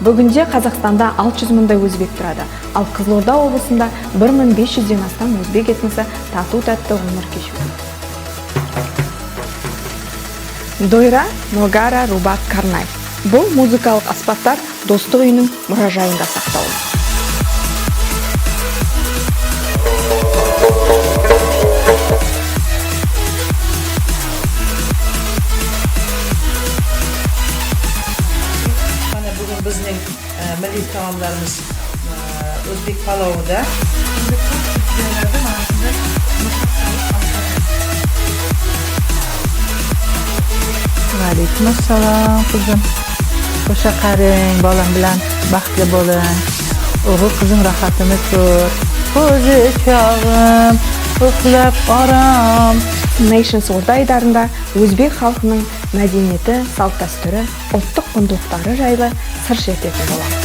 Бүгінде Қазақстанда 600 мыңдай өзбек тұрады, ал Қызылорда облысында 1500-ден астам өзбек этносы тату-тәтті өмір кешуде. Дойра, Ногара, Рубат, Карнай. Бұл музыкалық аспаптар достық үйінің мұражайында сақтаулы. Bugün bizning milliy taomlarimiz o'zbek palovida. Alaykum assalom qizim. O'sha qaring, bolam bilan baxtli bo'ling. O'g'il qizim rohatini ko'r. Ko'zi chog'im, uxlab orom. Nations Орда айдарында өзбек халқының мәдениеті, салт-дәстүрі, ұлттық құндылықтары жайлы сыр шертетін болады.